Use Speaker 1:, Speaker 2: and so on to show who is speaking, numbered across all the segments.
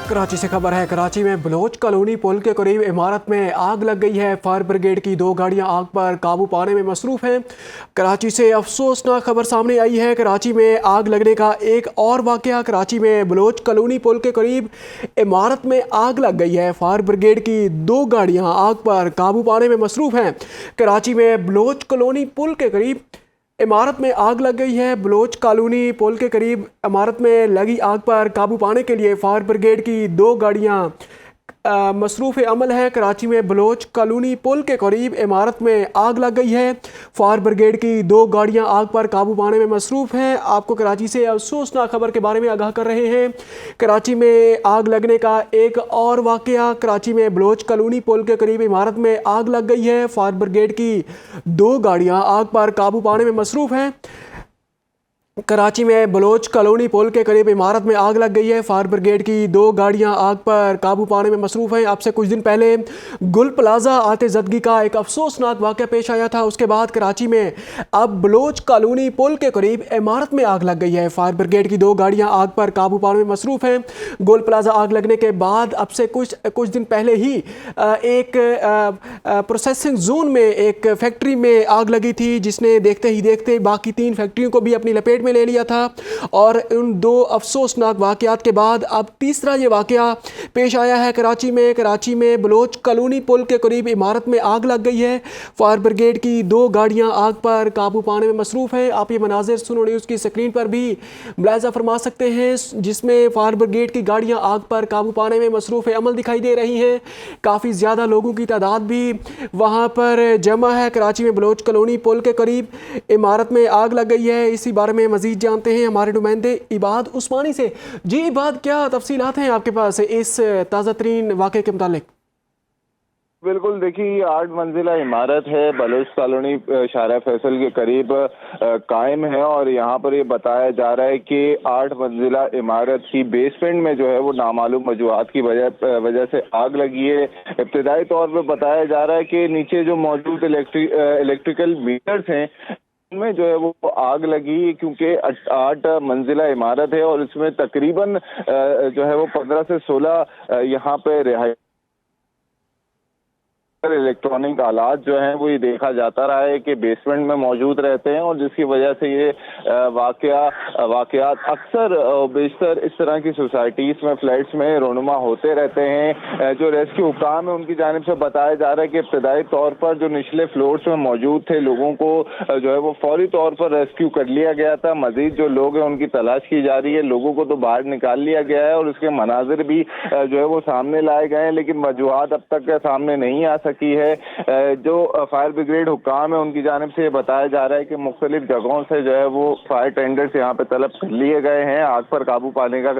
Speaker 1: कराची से खबर है। कराची में बलोच कॉलोनी पुल के करीब इमारत में आग लग गई है। फायर ब्रिगेड की 2 गाड़ियां आग पर काबू पाने में मसरूफ हैं। कराची से अफसोसनाक खबर सामने आई है। कराची में आग लगने का एक और वाकया। कराची में बलोच कॉलोनी पुल के करीब इमारत में आग लग गई है। फायर ब्रिगेड की 2 गाड़ियां आग पर काबू पाने में मसरूफ हैं। कराची में बलोच कॉलोनी पुल के करीब इमारत में आग लग गई है। बलोच कॉलोनी पुल के करीब इमारत में लगी आग पर काबू पाने के लिए फायर ब्रिगेड की 2 गाड़ियां मसरूफ़ अमल है। कराची में बलोच कॉलोनी पुल के करीब इमारत में आग लग गई है। फायर ब्रिगेड की 2 गाड़ियां आग पर काबू पाने में मसरूफ़ हैं। आपको कराची से अफसोसनाक खबर के बारे में आगाह कर रहे हैं। कराची में आग लगने का एक और वाकया। कराची में बलोच कॉलोनी पुल के करीब इमारत में आग लग गई है। फायर ब्रिगेड की 2 गाड़ियां आग पर काबू पाने में मसरूफ़ हैं। कराची में बलोच कॉलोनी पुल के करीब इमारत में आग लग गई है। फायर ब्रिगेड की 2 गाड़ियां आग पर काबू पाने में मसरूफ़ हैं। अब से कुछ दिन पहले गुल प्लाजा आते जदगी का एक अफसोसनाक वाक़या पेश आया था। उसके बाद कराची में अब बलोच कॉलोनी पुल के करीब इमारत में आग लग गई है। फायर ब्रिगेड की 2 गाड़ियां आग पर काबू पाने में मसरूफ़ हैं। गुल प्लाजा आग लगने के बाद अब से कुछ दिन पहले ही एक प्रोसेसिंग जोन में एक फैक्ट्री में आग लगी थी, जिसने देखते ही देखते बाकी 3 फैक्ट्रियों को भी अपनी लपेट में ले लिया था। और उन 2 अफसोसनाक वाकयात के बाद अब तीसरा ये वाकया पेश आया है कराची में। कराची में बलोच कॉलोनी पुल के करीब इमारत में आग लग गई है। फायर ब्रिगेड की 2 गाड़ियां आग पर काबू पाने में मसरूफ हैं। आप ये मनाजिर सुनो न्यूज़ की स्क्रीन पर भी मुलाहिजा फरमा सकते हैं, जिसमें फायर ब्रिगेड की गाड़ियां आग पर काबू पाने में मसरूफ अमल दिखाई दे रही हैं। काफ़ी ज़्यादा लोगों की तादाद भी वहाँ पर जमा है। कराची में बलोच कॉलोनी पुल के करीब इमारत में आग लग गई है। इसी बारे में मजीद जानते हैं हमारे नुमाइंदे इबाद उस्मानी से। जी इबाद, क्या तफसीलात हैं आपके पास इस ताज़ा तरीन वाक़े के मुतालिक?
Speaker 2: बिल्कुल, देखिए 8 मंजिला इमारत है, बलोच कॉलोनी शारा फैसल के करीब कायम है। और यहाँ पर ये बताया जा रहा है कि 8 मंजिला इमारत की बेसमेंट में जो है वो नामालूम वजूहात की वजह से आग लगी है। इब्तिदाई तौर पर बताया जा रहा है कि नीचे जो मौजूद इलेक्ट्रिकल मीटर्स हैं में जो है वो आग लगी, क्योंकि 8 मंजिला इमारत है और इसमें तकरीबन जो है वो 15 से 16 यहाँ पे रिहाई इलेक्ट्रॉनिक आलात जो हैं वो ये देखा जाता रहा है कि बेसमेंट में मौजूद रहते हैं, और जिसकी वजह से ये वाकयात अक्सर बेशतर इस तरह की सोसाइटीज़ में, फ्लैट्स में रोनुमा होते रहते हैं। जो रेस्क्यू हुक्काम है उनकी जानिब से बताया जा रहा है कि इब्तदाई तौर पर जो निचले फ्लोर्स में मौजूद थे लोगों को जो है वो फौरी तौर पर रेस्क्यू कर लिया गया था। मजीद जो लोग हैं उनकी तलाश की जा रही है। लोगों को तो बाहर निकाल लिया गया है और उसके मनाजिर भी जो है वो सामने लाए गए हैं, लेकिन वजूहात अब तक सामने नहीं आ सकी है। जो फायर ब्रिगेड हुक्काम है उनकी जानिब से बताया जा रहा है कि मुख्तलिफ जगहों से जो है वो फायर टेंडर्स यहाँ पे तलब कर लिए गए हैं। आग पर काबू पाने का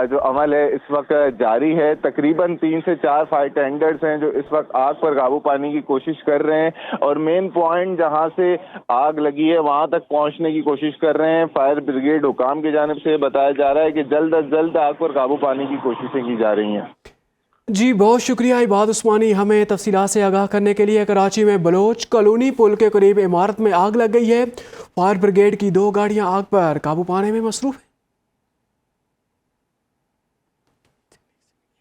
Speaker 2: जो अमल है इस वक्त जारी है। तकरीबन 3 से 4 फायर टेंडर्स हैं जो इस वक्त आग पर काबू पाने की कोशिश कर रहे हैं, और मेन पॉइंट जहाँ से आग लगी है वहां तक पहुंचने की कोशिश कर रहे हैं। फायर ब्रिगेड हुक्काम की जानिब से बताया जा रहा है कि जल्द अज जल्द आग पर काबू पाने की कोशिशें की जा रही हैं।
Speaker 1: जी बहुत शुक्रिया इबाद उस्मानी हमें तफसीलात से आगाह करने के लिए। कराची में बलोच कॉलोनी पुल के करीब इमारत में आग लग गई है। फायर ब्रिगेड की 2 गाड़ियां आग पर काबू पाने में मसरूफ हैं।